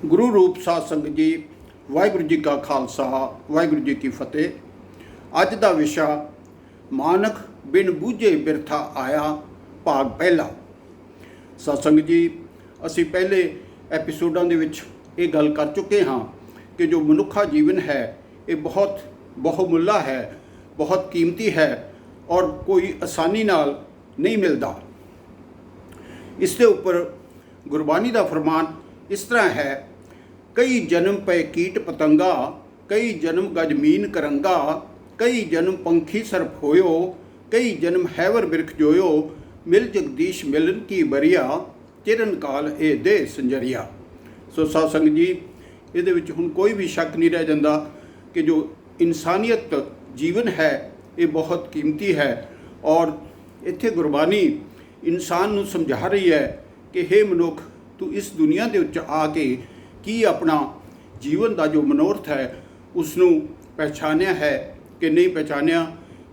गुरु रूप साध संगत जी, वाहिगुरू जी का खालसा, वाहिगुरू जी की फतेह। अज का विषा मानक बिन बूझे बिरथा आया, भाग पहला। साध संगत जी, असी पहले एपीसोडों के विच ये गल कर चुके हाँ कि जो मनुखा जीवन है ये बहुत बहुमुल्ला है, बहुत कीमती है और कोई आसानी नाल नहीं मिलता। इसके उपर गुरबाणी का फरमान इस तरह है, कई जन्म पे कीट पतंगा, कई जन्म गजमीन करंगा, कई जन्म पंखी सर्प होयो, कई जन्म हैवर बिरख जोयो, मिल जगदीश मिलन की बरिया, चिरन काल ए दे संजरिया। सो साध संगत जी, ये हुण कोई भी शक नहीं रह जाता कि जो इंसानियत जीवन है ये बहुत कीमती है। और इत्थे गुरबाणी इंसान नूं समझा रही है कि हे मनुख, तू इस दुनिया के विच आके की अपना जीवन का जो मनोरथ है उसनूं पहचानिया है कि नहीं पहचानिया।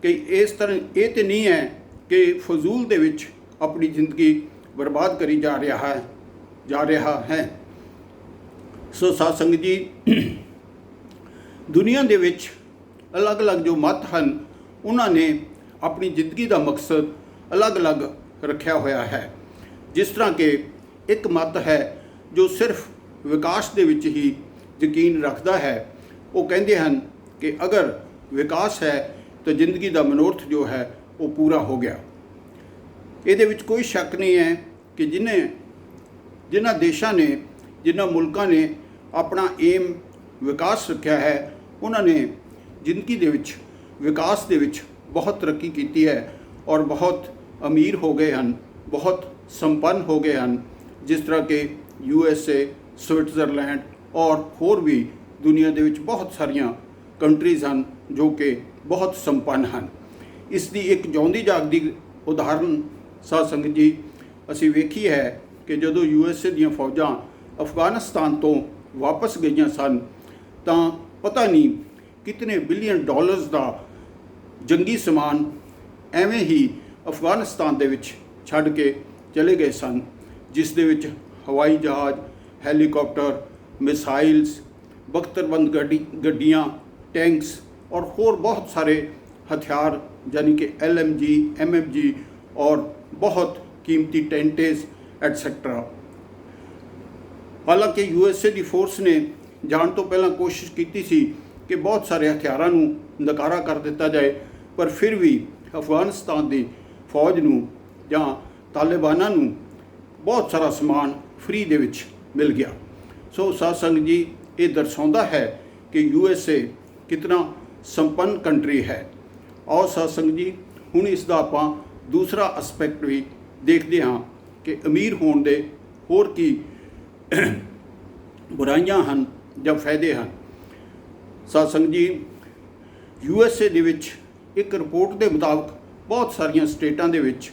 कि इस तरह ये तो नहीं है कि फजूल दे विच अपनी जिंदगी बर्बाद करी जा रहा है। सो साध संगत जी, दुनिया दे विच अलग अलग जो मत हैं उन्होंने अपनी जिंदगी का मकसद अलग अलग रखा होया है। जिस तरह के एक मत है जो सिर्फ विकास दे विच ही यकीन रखता है, वो कहते हैं कि अगर विकास है तो जिंदगी का मनोरथ जो है वो पूरा हो गया। ये विच कोई शक नहीं है कि जिन्हां देशों ने, जिन्हां मुल्कों ने अपना एम विकास रखा है उन्होंने जिंदगी दे विच विकास दे विच बहुत तरक्की की है और बहुत अमीर हो गए हैं, बहुत संपन्न हो गए हैं। जिस तरह के USA, स्विट्जरलैंड और होर भी दुनिया दे विच बहुत सारिया कंट्रीज़ हैं जो कि बहुत संपन्न हैं। इसकी एक जिउंदी जागदी उदाहरण साध संगत जी असी वेखी है कि जदों USA दीयां फौजां अफगानिस्तान तो वापस गई सन तां पता नहीं कितने बिलियन डॉलर्स का जंगी समान एवें ही अफगानिस्तान दे विच छड्ड के चले गए सन, जिस दे विच हवाई जहाज़, हैलीकॉप्टर, मिसाइल्स, बख्तरबंद गड्डियाँ, टैंक्स और होर बहुत सारे हथियार यानी कि LMG, MMG और बहुत कीमती टेंटेज एटसेट्रा। हालांकि USA की फोर्स ने जान तो पहला कोशिश की सी कि बहुत सारे हथियारों नूं नकारा कर दिता जाए, पर फिर भी अफगानिस्तान की फौज नूं जां तालिबानां नूं बहुत सारा समान फ्री दे विच मिल गया। सो साध संगत जी, ये दर्शाता है कि USA कितना संपन्न कंट्री है। और साध संगत जी, हुण इसका आपां दूसरा एस्पैक्ट भी देखते हाँ कि अमीर होने दे होर की बुराइयां हैं या फायदे हैं। साध संगत जी, USA दे विच एक रिपोर्ट के मुताबिक बहुत सारिया स्टेटां दे विच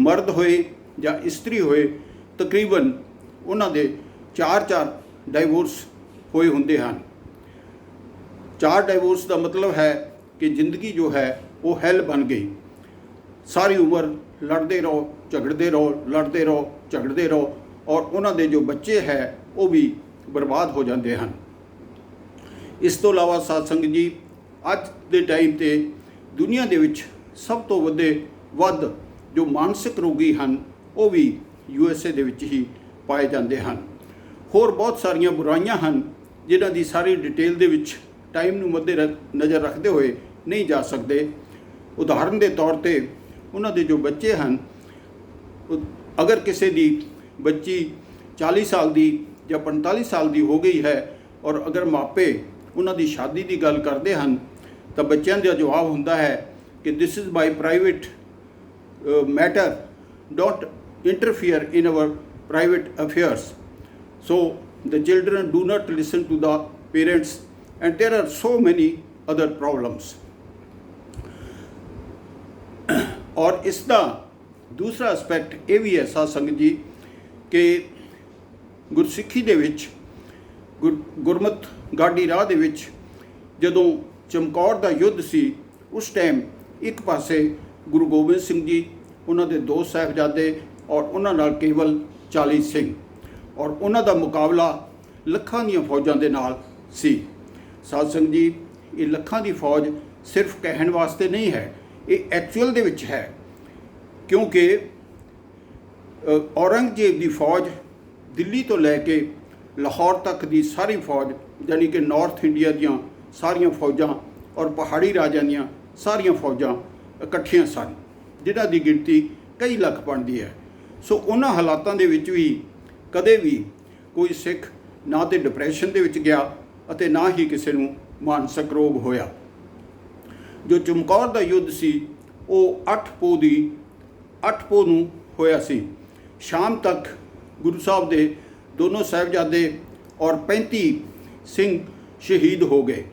मर्द होए या इस्त्री होए तकरीबन उन्होंने 4 डाइवोर्स होए होंदे हैं। 4 डाइवोर्स का मतलब है कि जिंदगी जो है वो हैल बन गई। सारी उम्र लड़ते रहो, झगड़ते रहो, लड़ते रहो, झगड़ते रहो और उन्होंने जो बच्चे हैं वो भी बर्बाद हो जाते हैं। इस तो अलावा साध संगत जी, अज के टाइम ते दुनिया दे विच सब तो वध जो मानसिक रोगी हैं वो भी USA दे विच ही पाए जाते हैं। होर बहुत सारिया बुराइयां हैं जिन्हां दी सारी डिटेल दे विच टाइम नूं मद्दे नज़र रखते हुए नहीं जा सकते। उदाहरण के तौर पे उन्हां दे जो बच्चे हैं, अगर किसी दी बच्ची 40 साल की या 45 साल की हो गई है और अगर मापे उन्हां दी शादी की गल करते हैं तो बच्चों का जवाब होंदा है कि this is my private matter, don't interfere in our private affairs. So the children do not listen to the parents and there are so many other problems. और इसका दूसरा एस्पैक्ट ये भी है साध संगत जी कि गुरसिੱਖੀ ਦੇ ਵਿੱਚ गुरमत गाड़ी राह ਦੇ ਵਿੱਚ ਜਦੋਂ ਚਮਕੌਰ ਦਾ युद्ध सी उस टाइम एक पासे गुरु गोबिंद सिंह जी, उन्होंने 2 साहिबजादे और उन्होंने केवल 40 सिंह ਔਰ ਉਹਨਾਂ ਦਾ ਮੁਕਾਬਲਾ ਲੱਖਾਂ ਦੀਆਂ ਫੌਜਾਂ ਦੇ ਨਾਲ ਸੀ। ਸਾਧ ਸੰਗਤ ਜੀ, ਇਹ ਲੱਖਾਂ ਦੀ ਫੌਜ ਸਿਰਫ ਕਹਿਣ ਵਾਸਤੇ ਨਹੀਂ ਹੈ, ਇਹ ਐਕਚੁਅਲ ਦੇ ਵਿੱਚ ਹੈ। ਕਿਉਂਕਿ ਔਰੰਗਜ਼ੇਬ ਦੀ ਫੌਜ ਦਿੱਲੀ ਤੋਂ ਲੈ ਕੇ ਲਾਹੌਰ ਤੱਕ ਦੀ ਸਾਰੀ ਫੌਜ, ਯਾਨੀ ਕਿ ਨਾਰਥ ਇੰਡੀਆ ਦੀਆਂ ਸਾਰੀਆਂ ਫੌਜਾਂ ਔਰ ਪਹਾੜੀ ਰਾਜਾਂ ਦੀਆਂ ਸਾਰੀਆਂ ਫੌਜਾਂ ਇਕੱਠੀਆਂ ਸਨ, ਜਿਨ੍ਹਾਂ ਦੀ ਗਿਣਤੀ ਕਈ ਲੱਖ ਬਣਦੀ ਹੈ। ਸੋ ਉਹਨਾਂ ਹਾਲਾਤਾਂ ਦੇ ਵਿੱਚ ਵੀ ਕਦੇ ਵੀ ਕੋਈ ਸਿੱਖ ਨਾ ਤੇ ਡਿਪਰੈਸ਼ਨ ਦੇ ਵਿੱਚ ਗਿਆ ਅਤੇ ਨਾ ਹੀ ਕਿਸੇ ਨੂੰ ਮਾਨਸਿਕ ਰੋਗ ਹੋਇਆ। ਜੋ ਚਮਕੌਰ ਦਾ ਯੁੱਧ ਸੀ ਉਹ 8 ਪੋਹ ਨੂੰ ਹੋਇਆ ਸੀ। ਸ਼ਾਮ ਤੱਕ ਗੁਰੂ ਸਾਹਿਬ ਦੇ ਦੋਨੋਂ ਸਾਹਿਬਜ਼ਾਦੇ ਔਰ 35 ਸਿੰਘ ਸ਼ਹੀਦ ਹੋ ਗਏ।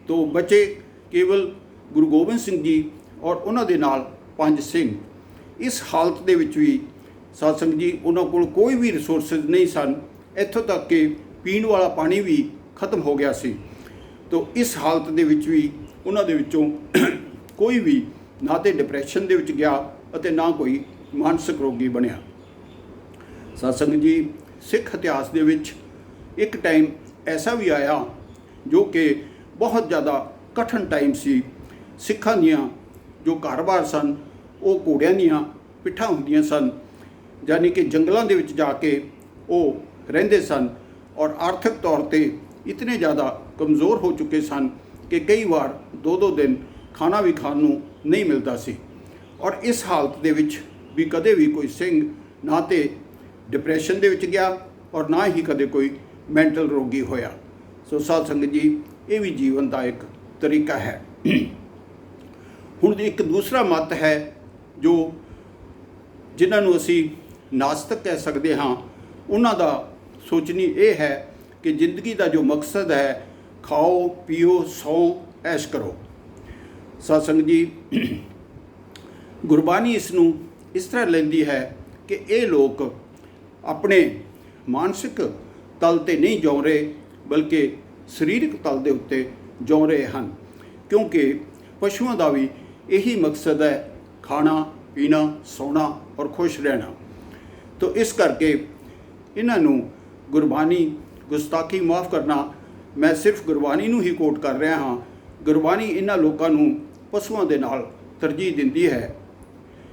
ਤੋਂ ਬਚੇ ਕੇਵਲ ਗੁਰੂ ਗੋਬਿੰਦ ਸਿੰਘ ਜੀ ਔਰ ਉਹਨਾਂ ਦੇ ਨਾਲ 5 ਸਿੰਘ। ਇਸ ਹਾਲਤ ਦੇ ਵਿੱਚ ਵੀ ਸਾਧ ਸੰਗਤ ਜੀ, ਉਹਨਾਂ ਕੋਲ ਕੋਈ ਵੀ ਰਿਸੋਰਸਿਸ ਨਹੀਂ ਸਨ, ਇੱਥੋਂ ਤੱਕ ਕਿ ਪੀਣ ਵਾਲਾ ਪਾਣੀ ਵੀ ਖਤਮ ਹੋ ਗਿਆ ਸੀ। ਤੋਂ ਇਸ ਹਾਲਤ ਦੇ ਵਿੱਚ ਵੀ ਉਹਨਾਂ ਦੇ ਵਿੱਚੋਂ ਕੋਈ ਵੀ ਨਾ ਤੇ ਡਿਪਰੈਸ਼ਨ ਦੇ ਵਿੱਚ ਗਿਆ ਅਤੇ ਨਾ ਕੋਈ ਮਾਨਸਿਕ ਰੋਗੀ ਬਣਿਆ। ਸਾਧ ਸੰਗਤ ਜੀ, ਸਿੱਖ ਇਤਿਹਾਸ ਦੇ ਵਿੱਚ ਇੱਕ ਟਾਈਮ ਐਸਾ ਵੀ ਆਇਆ ਜੋ ਕਿ ਬਹੁਤ ਜ਼ਿਆਦਾ ਕਠਿਨ ਟਾਈਮ ਸੀ। ਸਿੱਖਾਂ ਦੀਆਂ ਜੋ ਘਰ-ਬਾਰ ਸਨ ਉਹ ਘੋੜਿਆਂ ਦੀਆਂ ਪਿੱਠਾਂ ਹੁੰਦੀਆਂ ਸਨ, ਯਾਨੀ ਕਿ ਜੰਗਲਾਂ ਦੇ ਵਿੱਚ ਜਾ ਕੇ ਉਹ ਰਹਿੰਦੇ ਸਨ ਔਰ ਆਰਥਿਕ ਤੌਰ ਤੇ ਇਤਨੇ ਜ਼ਿਆਦਾ ਕਮਜ਼ੋਰ ਹੋ ਚੁੱਕੇ ਸਨ ਕਿ ਕਈ ਵਾਰ 2-2 ਦਿਨ ਖਾਣਾ ਵੀ ਖਾਣ ਨੂੰ ਨਹੀਂ ਮਿਲਦਾ ਸੀ। ਔਰ ਇਸ ਹਾਲਤ ਦੇ ਵਿੱਚ ਵੀ ਕਦੇ ਵੀ ਕੋਈ ਸਿੰਘ ਨਾ ਤੇ ਡਿਪਰੈਸ਼ਨ ਦੇ ਵਿੱਚ ਗਿਆ ਔਰ ਨਾ ਹੀ ਕਦੇ ਕੋਈ ਮੈਂਟਲ ਰੋਗੀ ਹੋਇਆ। ਸੋ ਸਾਧ ਸੰਗਤ ਜੀ, ਇਹ ਵੀ ਜੀਵਨ ਦਾ ਇੱਕ ਤਰੀਕਾ ਹੈ। ਹੁਣ ਇੱਕ ਦੂਸਰਾ ਮਤ ਹੈ ਜੋ ਜਿਨ੍ਹਾਂ ਨੂੰ ਅਸੀਂ ਨਾਸਤਿਕ ਕਹਿ ਸਕਦੇ ਹਾਂ। ਉਹਨਾਂ ਦਾ ਸੋਚਣੀ ਇਹ ਹੈ ਕਿ ਜ਼ਿੰਦਗੀ ਦਾ ਜੋ ਮਕਸਦ ਹੈ, ਖਾਓ ਪੀਓ ਸੌਂ ਐਸ਼ ਕਰੋ। ਸਾਧ ਸੰਗਤ ਜੀ, ਗੁਰਬਾਣੀ ਇਸ ਨੂੰ ਇਸ ਤਰ੍ਹਾਂ ਲੈਂਦੀ ਹੈ ਕਿ ਇਹ ਲੋਕ ਆਪਣੇ ਮਾਨਸਿਕ ਤਲ ਤੇ ਨਹੀਂ ਜਿਉ ਰਹੇ, ਬਲਕਿ ਸਰੀਰਕ ਤਲ ਦੇ ਉੱਤੇ ਜਿਉ ਰਹੇ ਹਨ। ਕਿਉਂਕਿ ਪਸ਼ੂਆਂ ਦਾ ਵੀ ਇਹੀ ਮਕਸਦ ਹੈ, ਖਾਣਾ ਪੀਣਾ ਸੌਣਾ ਔਰ ਖੁਸ਼ ਰਹਿਣਾ। ਤੋ ਇਸ ਕਰਕੇ ਇਹਨਾਂ ਨੂੰ ਗੁਰਬਾਣੀ, ਗੁਸਤਾਖੀ ਮਾਫ ਕਰਨਾ, ਮੈਂ ਸਿਰਫ ਗੁਰਬਾਣੀ ਨੂੰ ਹੀ ਕੋਟ ਕਰ ਰਿਹਾ ਹਾਂ। ਗੁਰਬਾਣੀ ਇਹਨਾਂ ਲੋਕਾਂ ਨੂੰ ਪਸ਼ੂਆਂ ਦੇ ਨਾਲ ਤਰਜੀਹ ਦਿੰਦੀ ਹੈ।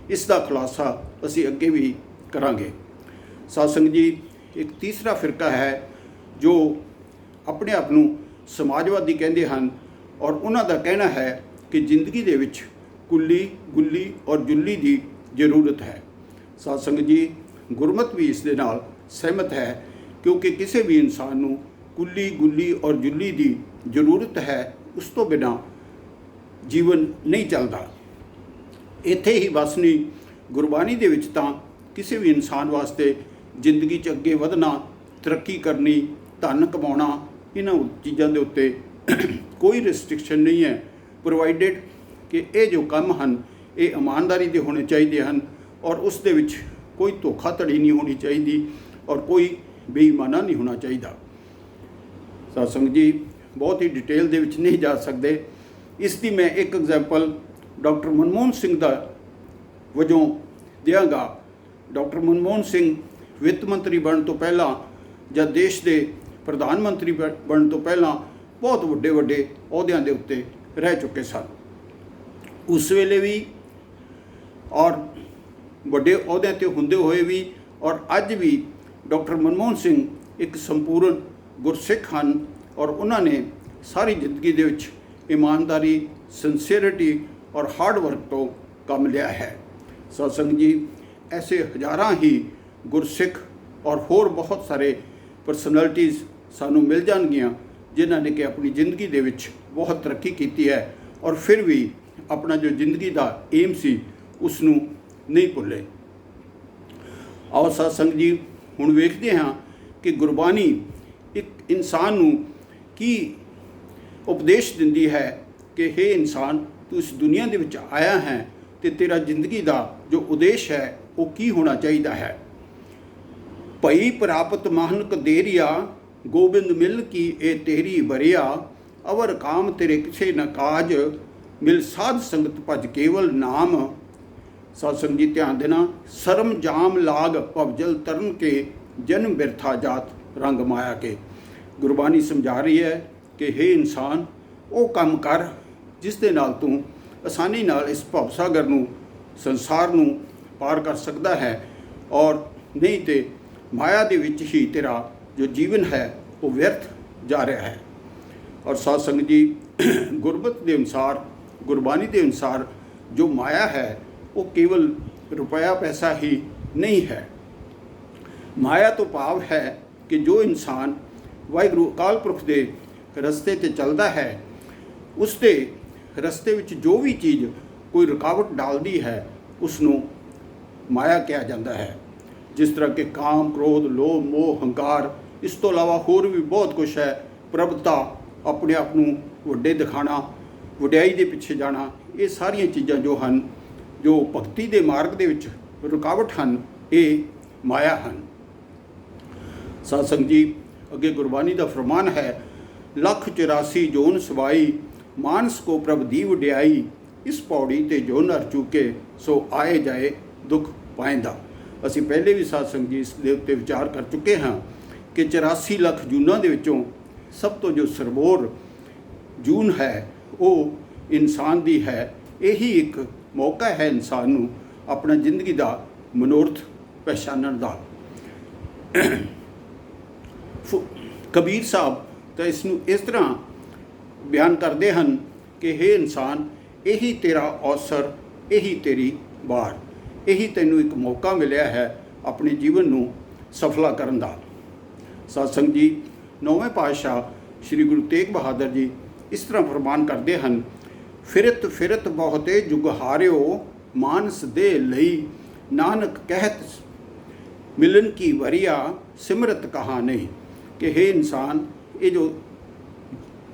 ਇਸ ਦਾ ਖੁਲਾਸਾ ਅਸੀਂ ਅੱਗੇ ਵੀ ਕਰਾਂਗੇ। ਸਾਧ ਸੰਗਤ ਜੀ, ਇੱਕ ਤੀਸਰਾ ਫਿਰਕਾ ਹੈ ਜੋ ਆਪਣੇ ਆਪ ਨੂੰ ਸਮਾਜਵਾਦੀ ਕਹਿੰਦੇ ਹਨ ਔਰ ਉਹਨਾਂ ਦਾ ਕਹਿਣਾ ਹੈ ਕਿ ਜ਼ਿੰਦਗੀ ਦੇ ਵਿੱਚ ਕੁੱਲੀ ਗੁੱਲੀ ਔਰ ਜੁੱਲੀ ਦੀ ਜ਼ਰੂਰਤ ਹੈ। ਸਾਧ ਸੰਗਤ ਜੀ, ਗੁਰਮਤਿ ਵੀ ਇਸ ਦੇ ਨਾਲ ਸਹਿਮਤ ਹੈ, ਕਿਉਂਕਿ ਕਿਸੇ ਵੀ ਇਨਸਾਨ ਨੂੰ ਕੁੱਲੀ ਗੁੱਲੀ ਔਰ ਜੁੱਲੀ ਦੀ ਜ਼ਰੂਰਤ ਹੈ। ਉਸ ਤੋਂ ਬਿਨਾਂ ਜੀਵਨ ਨਹੀਂ ਚੱਲਦਾ। ਇੱਥੇ ਹੀ ਬਸ ਨਹੀਂ, ਗੁਰਬਾਣੀ ਦੇ ਵਿੱਚ ਤਾਂ ਕਿਸੇ ਵੀ ਇਨਸਾਨ ਵਾਸਤੇ ਜ਼ਿੰਦਗੀ 'ਚ ਅੱਗੇ ਵਧਣਾ, ਤਰੱਕੀ ਕਰਨੀ, ਧਨ ਕਮਾਉਣਾ, ਇਹਨਾਂ ਚੀਜ਼ਾਂ ਦੇ ਉੱਤੇ ਕੋਈ ਰਿਸਟ੍ਰਿਕਸ਼ਨ ਨਹੀਂ ਹੈ, ਪ੍ਰੋਵਾਈਡਡ ਕਿ ਇਹ ਜੋ ਕੰਮ ਹਨ ਇਹ ਇਮਾਨਦਾਰੀ ਦੇ ਹੋਣੇ ਚਾਹੀਦੇ ਹਨ ਔਰ ਉਸ ਦੇ ਵਿੱਚ ਕੋਈ ਧੋਖਾਧੜੀ ਨਹੀਂ ਹੋਣੀ ਚਾਹੀਦੀ ਔਰ ਕੋਈ ਬੇਈਮਾਨਾ ਨਹੀਂ ਹੋਣਾ ਚਾਹੀਦਾ। ਸਾਧ ਸੰਗਤ ਜੀ, ਬਹੁਤ ਹੀ ਡਿਟੇਲ ਦੇ ਵਿੱਚ ਨਹੀਂ ਜਾ ਸਕਦੇ। ਇਸ ਦੀ ਮੈਂ ਇੱਕ ਐਗਜ਼ਾਮਪਲ ਡਾਕਟਰ ਮਨਮੋਹਨ ਸਿੰਘ ਦਾ ਵਜੋਂ ਦਿਆਂਗਾ। ਡਾਕਟਰ ਮਨਮੋਹਨ ਸਿੰਘ ਵਿੱਤ ਮੰਤਰੀ ਬਣਨ ਤੋਂ ਪਹਿਲਾਂ ਜਾਂ ਦੇਸ਼ ਦੇ ਪ੍ਰਧਾਨ ਮੰਤਰੀ ਬਣਨ ਤੋਂ ਪਹਿਲਾਂ ਬਹੁਤ ਵੱਡੇ ਵੱਡੇ ਅਹੁਦਿਆਂ ਦੇ ਉੱਤੇ ਰਹਿ ਚੁੱਕੇ ਸਨ। ਉਸ ਵੇਲੇ ਵੀ ਔਰ ਵੱਡੇ ਅਹੁਦਿਆਂ 'ਤੇ ਹੁੰਦੇ ਹੋਏ ਵੀ ਔਰ ਅੱਜ ਵੀ ਡਾਕਟਰ ਮਨਮੋਹਨ ਸਿੰਘ ਇੱਕ ਸੰਪੂਰਨ ਗੁਰਸਿੱਖ ਹਨ ਔਰ ਉਹਨਾਂ ਨੇ ਸਾਰੀ ਜ਼ਿੰਦਗੀ ਦੇ ਵਿੱਚ ਇਮਾਨਦਾਰੀ, ਸਿੰਸੀਅਰਿਟੀ ਔਰ ਹਾਰਡ ਵਰਕ ਤੋਂ ਕੰਮ ਲਿਆ ਹੈ। ਸਾਧ ਸੰਗਤ ਜੀ, ਐਸੇ ਹਜ਼ਾਰਾਂ ਹੀ ਗੁਰਸਿੱਖ ਔਰ ਹੋਰ ਬਹੁਤ ਸਾਰੇ ਪਰਸਨੈਲਿਟੀਜ਼ ਸਾਨੂੰ ਮਿਲ ਜਾਣਗੀਆਂ ਜਿਨ੍ਹਾਂ ਨੇ ਕਿ ਆਪਣੀ ਜ਼ਿੰਦਗੀ ਦੇ ਵਿੱਚ ਬਹੁਤ ਤਰੱਕੀ ਕੀਤੀ ਹੈ ਔਰ ਫਿਰ ਵੀ ਆਪਣਾ ਜੋ ਜ਼ਿੰਦਗੀ ਦਾ ਏਮ ਸੀ ਉਸ ਨੂੰ ਨਹੀਂ ਭੁੱਲੇ। ਆਓ ਸਾਧ ਸੰਗਤ ਜੀ, ਹੁਣ ਵੇਖਦੇ ਹਾਂ ਕਿ ਗੁਰਬਾਣੀ ਇੱਕ ਇਨਸਾਨ ਨੂੰ ਕੀ ਉਪਦੇਸ਼ ਦਿੰਦੀ ਹੈ ਕਿ ਹੇ ਇਨਸਾਨ, ਤੂੰ ਇਸ ਦੁਨੀਆ ਦੇ ਵਿੱਚ ਆਇਆ ਹੈ ਅਤੇ ਤੇਰਾ ਜ਼ਿੰਦਗੀ ਦਾ ਜੋ ਉਦੇਸ਼ ਹੈ ਉਹ ਕੀ ਹੋਣਾ ਚਾਹੀਦਾ ਹੈ। ਭਈ ਪ੍ਰਾਪਤ ਮਾਨਕ ਦੇਰੀਆ, ਗੋਬਿੰਦ ਮਿਲ ਕੀ ਇਹ ਤੇਰੀ ਬਰਿਆ, ਅਵਰ ਕਾਮ ਤੇਰੇ ਕਿਸੇ ਨ ਕਾਜ, ਮਿਲ ਸਾਧ ਸੰਗਤ ਭਜ ਕੇਵਲ ਨਾਮ। ਸਾਧ ਸੰਗਤ ਜੀ, ਧਿਆਨ ਦੇਣਾ, ਸਰਮ ਜਾਮ ਲਾਗ ਭਵਜਲ ਤਰਨ ਕੇ, जन्म बिरथा जात रंग माया के। गुरबाणी समझा रही है कि हे इंसान, वो काम कर जिस दे नाल तू आसानी नाल इस भवसागर नूं, संसार नूं पार कर सकता है, और नहीं तो माया दे विच ही तेरा जो जीवन है वो व्यर्थ जा रहा है। और साध संगत जी, गुरबत के अनुसार, गुरबाणी के अनुसार जो माया है वो केवल रुपया पैसा ही नहीं है। माया तो भाव है कि जो इंसान वाहिगुरू अकाल पुरख के रस्ते ते चलता है, उसके रस्ते विच जो भी चीज़ कोई रुकावट डालती है उसनों माया कहा जाता है। जिस तरह के काम, क्रोध, लोभ, मोह, हंकार, इस तो इलावा होर भी बहुत कुछ है। प्रभुता, अपने आप नूं वड्डे दिखाना, वड्याई दे पिछे जाना, ये सारिया चीज़ां जो हैं, जो भगती के मार्ग दे विच रुकावट हैं, ये माया हैं। साध संगत जी, अगे गुरबाणी का फरमान है, 184 जोन सवाई, मानस को प्रभ दी वड्याई, इस पौड़ी ते जो नर चूके, सो आए जाए दुख पाएंदा। असी पहले भी साध संगत जी इस उत्ते विचार कर चुके हाँ कि 84 लाख जूनां दे विचों सब तो जो सरबोर जून है वो इंसान दी है। यही एक मौका है इंसान नूं अपना जिंदगी का मनोरथ पहचानण दा। कबीर साहब तो इसनूं इस तरह बयान करते हैं कि हे इंसान, यही तेरा अवसर, यही तेरी बार, यही तैनूं एक मौका मिलिया है अपने जीवन नूं सफला करन दा। साध संगत जी, 9वें पातशाह श्री गुरु तेग बहादुर जी इस तरह फरमान करते हैं, फिरत फिरत बहुते जुग हारियो, मानस दे लई, नानक कहत मिलन की वरिया, सिमरत कहा नहीं। कि हे इंसान, ये जो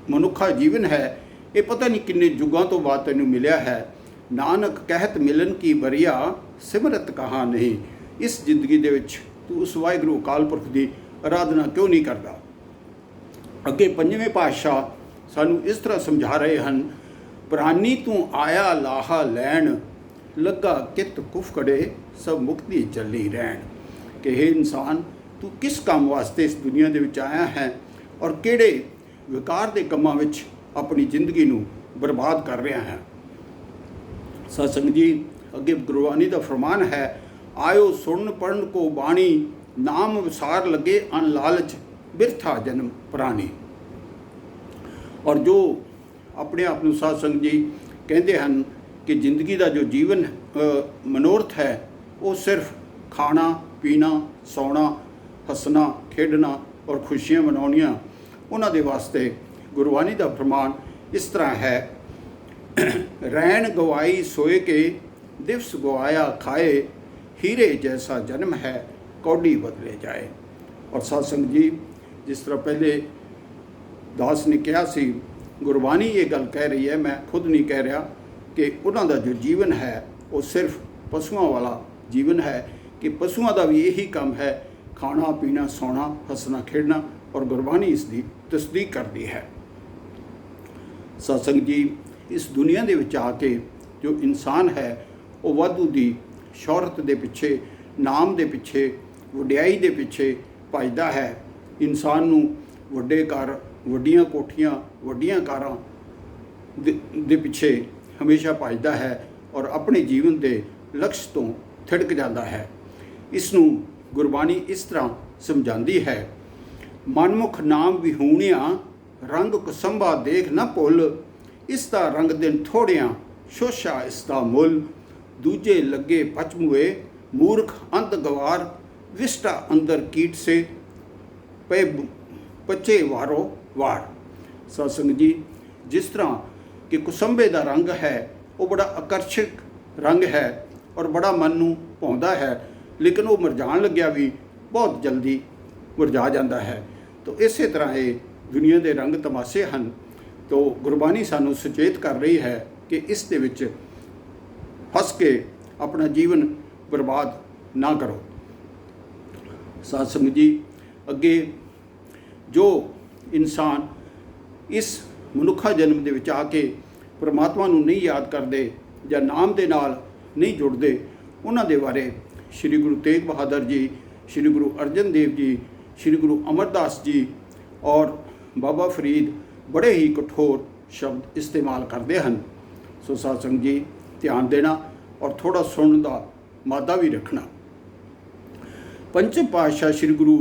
मनुखा जीवन है ये पता नहीं किन्ने जुगों तो बाद तैनूं मिलिया है। नानक कहत मिलन की वरिया, सिमरत कहा नहीं। इस जिंदगी दे विच तू उस वाहिगुरू अकाल पुरख की आराधना क्यों नहीं करता। अगे 5वें पातशाह सानू इस तरह समझा रहे हैं, प्राणी तू आया लाहा लैन, लगा कित कुफ कड़े, सब मुक्ति चली रहन। कि हे इंसान, तू किस काम वास्ते इस दुनिया दे विच आया है और किहड़े विकार दे कामां विच अपनी जिंदगी नूं बर्बाद कर रहा है। साध संगत जी, अगे गुरबाणी का फरमान है, आयो सुन पढ़न को बाणी, नाम विसार लगे अन लालच, बिरथा जन्म प्राणी। और जो अपने आप नूं साध संगत जी कहते हैं कि जिंदगी का जो जीवन मनोरथ है वो सिर्फ खाना पीना, सौना, हसना, खेडना और खुशियां मनाउणियां, उन्हां दे वास्ते गुरबाणी का फरमान इस तरह है, रैन गवाई सोए के, दिवस गवाया खाए, हीरे जैसा जन्म है, कौड़ी बदले जाए। और साध संगत जी, जिस तरह पहले दास ने कहा सी, गुरबाणी ये गल कह रही है, मैं खुद नहीं कह रहा, कि उन्हां दा जो जीवन है वो सिर्फ पशुओं वाला जीवन है, कि पशुओं का भी यही काम है, खाना पीना, सोना, हसना, खेडना। और गुरबाणी इसकी तस्दीक करती है। साध संगत जी, इस दुनिया दे विच आके जो इंसान है वो वाधू दी शौहरत दे पिछे, नाम दे पिछे, वड्याई दे पिछे भजदा है। इंसान नूं वड्डे घर, वड्डियां कोठियां, वड्डियां कारां दे पिछे हमेशा भजदा है और अपने जीवन के लक्ष्य तो थिड़क जाता है। इसनूं गुरबाणी इस तरह समझाती है, मनमुख नाम विहूणिया, रंग कुसंबा देख न भुल, इसका रंग दिन थोड़िया, शोशा इसका मुल, दूजे लगे पचमुए, मूर्ख अंत गवार, विष्टा अंदर कीट से, पे पचे वारो वार। सत्संग जी, जिस तरह कि कुसंबे का रंग है वो बड़ा आकर्षक रंग है और बड़ा मन नूं भाउंदा है, लेकिन वो मुरझाण लग्या भी बहुत जल्दी मुरझा जाता है। तो इस तरह ये दुनिया के रंग तमाशे हैं। तो गुरबाणी सानू सुचेत कर रही है कि इस दे विच फस के अपना जीवन बर्बाद ना करो। साध संगत जी, अगे जो इंसान इस मनुखा जन्म दे विच आके परमात्मा नूं नहीं याद करते या नाम दे नाल नहीं जुड़ते, उन्हां दे बारे श्री गुरु तेग बहादुर जी श्री गुरु अर्जन देव जी, श्री गुरु अमरदास जी और बाबा फरीद बड़े ही कठोर शब्द इस्तेमाल करते हैं। सो साध संगत जी ध्यान देना और थोड़ा सुनने का मादा भी रखना। पंचम पातशाह श्री गुरु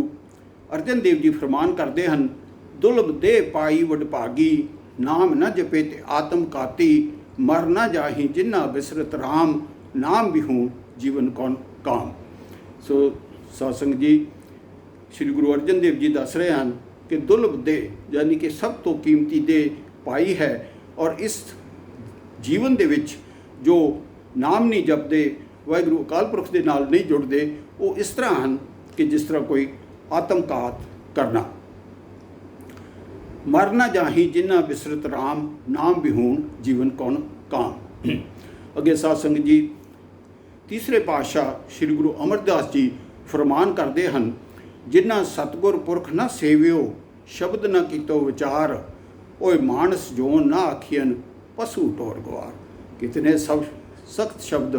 अर्जन देव जी फरमान करते हैं, दुर्लभ देह पाई वडभागी, नाम न जपे ते आत्म काती, मर न जाही जिन्ना बिसरत राम, नाम बिहूण जीवन कौन काम। सो साध संगत जी श्री गुरु अर्जन देव जी दस रहे हैं कि दुर्लभ देह यानी कि सब तो कीमती देह पाई है, और इस जीवन दे विच जो नाम नहीं जपते, वाहिगुरू अकाल पुरख दे नाल नहीं जुड़ते, वो इस तरह हैं कि जिस तरह कोई आत्मघात करना। मर ना जाही जिन्ना बिसरत राम, नाम बिहूण जीवन कौन काम। अगे साध संगत जी तीसरे पातशाह श्री गुरु अमरदास जी फरमान करते हैं, जिन्ना सतगुर पुरख न सेवियो, शब्द न कीतो विचार, ओए मानस जोन ना आखियन पशु टोर गवार। कितने सब सख्त शब्द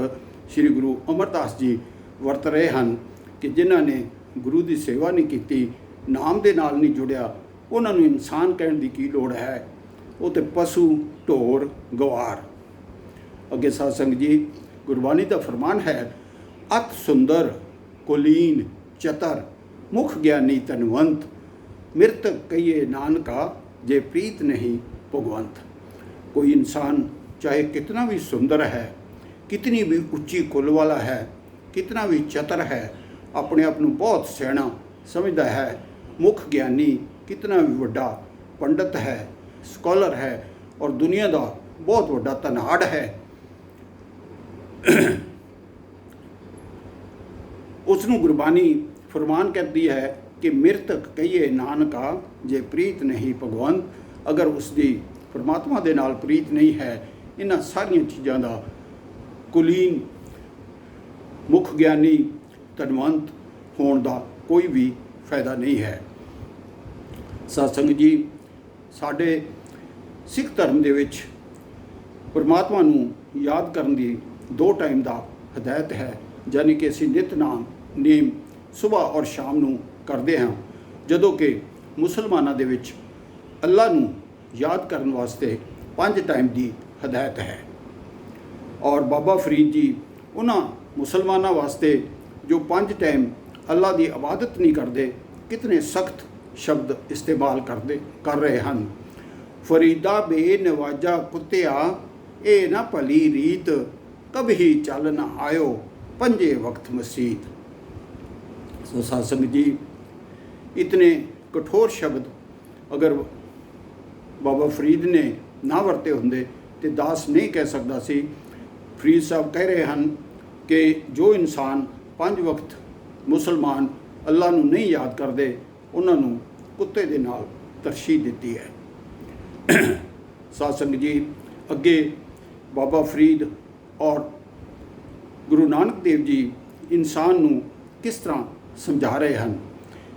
श्री गुरु अमरदास जी वरत रहे हैं कि जिन्हों ने गुरु की सेवा नहीं की, नाम के नाल नहीं जुड़िया, उन्होंने इंसान कहने की की लोड़ है, वो तो पशु ढोर गवार। अगे साध संगत जी गुरबाणी का फरमान है, अत सुंदर कुलीन चतर, मुख ज्ञानी तनवंत, मृतक कहिए नानका, जे प्रीत नहीं भगवंत। कोई इंसान चाहे कितना भी सुंदर है, कितनी भी उच्ची कुल वाला है, कितना भी चतर है, अपने आप में बहुत सियाणा समझता है, मुख ज्ञानी कितना भी वड्डा पंडित है, स्कॉलर है और दुनिया का बहुत वड्डा धनाड़ है, उसनू गुरबाणी फरमान कहती है कि मृतक कहिए नानका, जे प्रीत नहीं भगवंत। अगर उसकी परमात्मा दे नाल प्रीत नहीं है, इन्हां सारियां चीज़ों का कुलीन मुख ज्ञानी धनवंत होने का कोई भी फायदा नहीं है। साध संगत जी साडे सिख धर्म दे विच परमात्मा नूं याद करन दी 2 टाइम का हदायत है, यानी कि असीं नित नाम नेम सुबह और शाम नूं करते हैं, जदों कि मुसलमानां दे विच अल्लाह नूं याद करन वास्ते 5 टाइम की हदायत है। और बाबा फरीद जी उन्हां मुसलमानां वास्ते जो 5 टाइम अल्लाह की इबादत नहीं करते, कितने सख्त शब्द इस्तेमाल कर रहे हैं। फरीदा बे नवाजा कुत्तिया, ए ना भली रीत, कभी चल न आयो पंजे वक्त मसीत। सो साध संगत जी इतने कठोर शब्द अगर बाबा फरीद ने ना वरते होंदे तो दास नहीं कह सकता सी। फरीद साहब कह रहे हैं कि जो इंसान 5 वक्त मुसलमान अल्लाह नूं नहीं याद करते, उन्होंने कुत्ते दे नाल तरशीह दी है। साध संगत जी अगे बाबा फरीद और गुरु नानक देव जी इंसान नूं किस तरह समझा रहे हैं।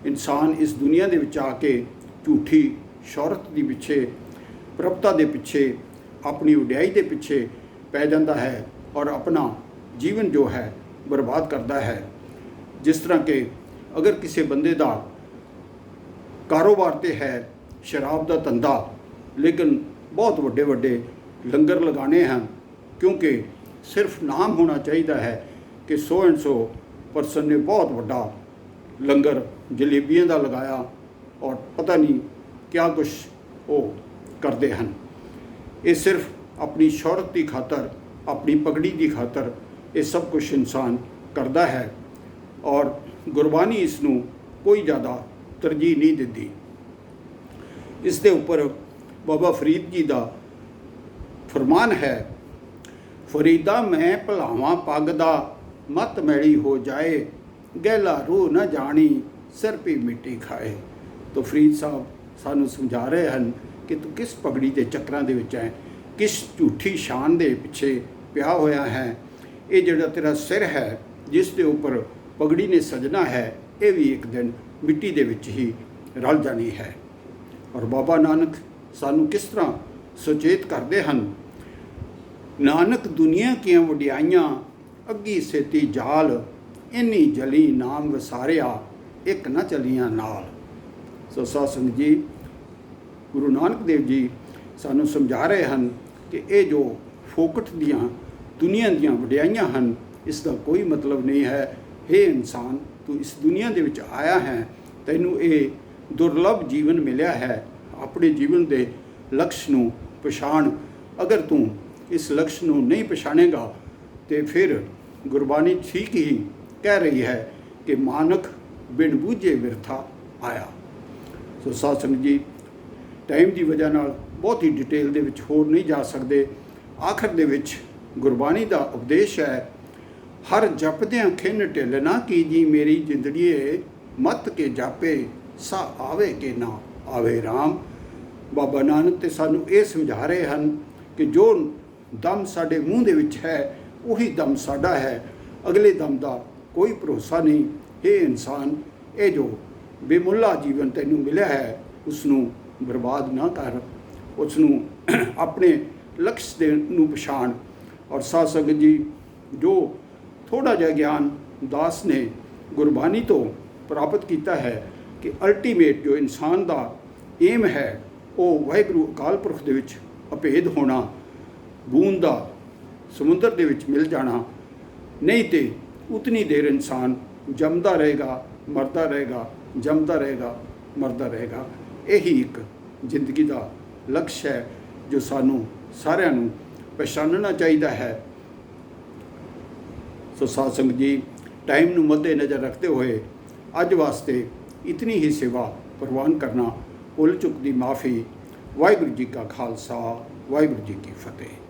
इंसान इस दुनिया दे विच आके झूठी शौहरत के पिछे, प्रभुता के पिछे, अपनी उडियाई के पिछे पै जाता है और अपना जीवन जो है बर्बाद करता है। जिस तरह के अगर किसी बंदे का कारोबार तो है शराब का धंधा, लेकिन बहुत वड्डे वड्डे लंगर लगाने हैं, क्योंकि सिर्फ नाम होना चाहिए है कि 100 एंड 100 परसन ने बहुत वड्डा लंगर जलेबियों का लगाया और पता नहीं क्या कुछ वो करते हैं। ये सिर्फ अपनी शौहरत की खातर, अपनी पगड़ी की खातर ये सब कुछ इंसान करता है और गुरबानी इसनूं कोई ज़्यादा तरजीह नहीं देती। इस दे उपर बाबा फरीद जी का फरमान है, फरीदा मैं भलावां पग दा, मत मैली हो जाए, गैला रूह न जानी, सिर भी मिट्टी खाए। तो फरीद साहब सानू समझा रहे हैं कि तू किस पगड़ी के चक्रां दे विच है, किस झूठी शान दे पिछे पिया होया है। ये जिहड़ा तेरा सिर है जिस दे उपर पगड़ी ने सजना है, ये भी एक दिन मिट्टी दे विच ही रल जानी है। और बाबा नानक सानू किस तरह सुचेत करते हैं, नानक दुनिया की वडियाइयां अगी सेती जाल, ਇੰਨੀ ਜਲੀ ਨਾਮ ਵਿਸਾਰਿਆ, ਇੱਕ ਨਾ ਚਲੀਆਂ ਨਾਲ। ਸੋ ਸਾਧ ਸੰਗਤ ਜੀ, ਗੁਰੂ ਨਾਨਕ ਦੇਵ ਜੀ ਸਾਨੂੰ ਸਮਝਾ ਰਹੇ ਹਨ ਕਿ ਇਹ ਜੋ ਫੋਕਟ ਦੀਆਂ ਦੁਨੀਆ ਦੀਆਂ ਵਡਿਆਈਆਂ ਹਨ, ਇਸ ਦਾ ਕੋਈ ਮਤਲਬ ਨਹੀਂ ਹੈ। ਹੇ ਇਨਸਾਨ, ਤੂੰ ਇਸ ਦੁਨੀਆ ਦੇ ਵਿੱਚ ਆਇਆ ਹੈ, ਤੈਨੂੰ ਇਹ ਦੁਰਲਭ ਜੀਵਨ ਮਿਲਿਆ ਹੈ। ਆਪਣੇ ਜੀਵਨ ਦੇ ਲਕਸ਼ ਨੂੰ ਪਛਾਣ। ਅਗਰ ਤੂੰ ਇਸ ਲਕਸ਼ ਨੂੰ ਨਹੀਂ ਪਛਾਣੇਗਾ ਤੇ ਫਿਰ ਗੁਰਬਾਣੀ ਠੀਕ ਹੀ ਕਹਿ ਰਹੀ ਹੈ ਕਿ ਮਾਨਕ ਬਿਨ ਬੂਝੇ ਬਿਰਥਾ ਆਇਆ। ਸੋ ਸਾਧ ਸੰਗਤ ਜੀ, ਟਾਈਮ ਦੀ ਵਜ੍ਹਾ ਨਾਲ ਬਹੁਤ ਹੀ ਡਿਟੇਲ ਦੇ ਵਿੱਚ ਹੋਰ ਨਹੀਂ ਜਾ ਸਕਦੇ। ਆਖਰ ਦੇ ਵਿੱਚ ਗੁਰਬਾਣੀ ਦਾ ਉਪਦੇਸ਼ ਹੈ, ਹਰ ਜਪਦਿਆਂ ਖਿੰਨ ਢਿੱਲ ਨਾ ਕੀਜੀ ਮੇਰੀ ਜਿੰਦੜੀਏ, ਮਤ ਕੇ ਜਾਪੇ ਸਾ ਆਵੇ ਕਿ ਨਾ ਆਵੇ ਰਾਮ। ਬਾਬਾ ਨਾਨਕ ਤੇ ਸਾਨੂੰ ਇਹ ਸਮਝਾ ਰਹੇ ਹਨ ਕਿ ਜੋ ਦਮ ਸਾਡੇ ਮੂੰਹ ਦੇ ਵਿੱਚ ਹੈ, ਉਹੀ ਦਮ ਸਾਡਾ ਹੈ। ਅਗਲੇ ਦਮ ਦਾ ਕੋਈ ਭਰੋਸਾ ਨਹੀਂ। ਇਹ ਇਨਸਾਨ, ਇਹ ਜੋ ਬੇਮੁੱਲਾ ਜੀਵਨ ਤੈਨੂੰ ਮਿਲਿਆ ਹੈ, ਉਸ ਨੂੰ ਬਰਬਾਦ ਨਾ ਕਰ। ਉਸ ਨੂੰ ਆਪਣੇ ਲਕਸ਼ ਦੇ ਨੂੰ ਪਛਾਣ। ਔਰ ਸਾਧ ਸੰਗਤ ਜੀ, ਜੋ ਥੋੜ੍ਹਾ ਜਿਹਾ ਗਿਆਨ ਦਾਸ ਨੇ ਗੁਰਬਾਣੀ ਤੋਂ ਪ੍ਰਾਪਤ ਕੀਤਾ ਹੈ ਕਿ ਅਲਟੀਮੇਟ ਜੋ ਇਨਸਾਨ ਦਾ ਏਮ ਹੈ, ਉਹ ਵਾਹਿਗੁਰੂ ਅਕਾਲ ਪੁਰਖ ਦੇ ਵਿੱਚ ਅਭੇਦ ਹੋਣਾ, ਬੂੰਦ ਦਾ ਸਮੁੰਦਰ ਦੇ ਵਿੱਚ ਮਿਲ ਜਾਣਾ। ਨਹੀਂ ਤੇ ਉਤਨੀ ਦੇਰ ਇਨਸਾਨ ਜੰਮਦਾ ਰਹੇਗਾ, ਮਰਦਾ ਰਹੇਗਾ, ਜੰਮਦਾ ਰਹੇਗਾ, ਮਰਦਾ ਰਹੇਗਾ। ਇਹੀ ਇੱਕ ਜ਼ਿੰਦਗੀ ਦਾ ਲਕਸ਼ ਹੈ ਜੋ ਸਾਨੂੰ ਸਾਰਿਆਂ ਨੂੰ ਪਛਾਣਨਾ ਚਾਹੀਦਾ ਹੈ। ਸੋ ਸਾਧ ਸੰਗਤ ਜੀ, ਟਾਈਮ ਨੂੰ ਮੱਦੇ ਨਜ਼ਰ ਰੱਖਦੇ ਹੋਏ ਅੱਜ ਵਾਸਤੇ ਇਤਨੀ ਹੀ ਸੇਵਾ ਪ੍ਰਵਾਨ ਕਰਨਾ। ਭੁੱਲ ਚੁੱਕ ਦੀ ਮਾफ़ੀ। ਵਾਹਿਗੁਰੂ ਜੀ ਕਾ ਖਾਲਸਾ, ਵਾਹਿਗੁਰੂ ਜੀ ਕੀ ਫਤਿਹ।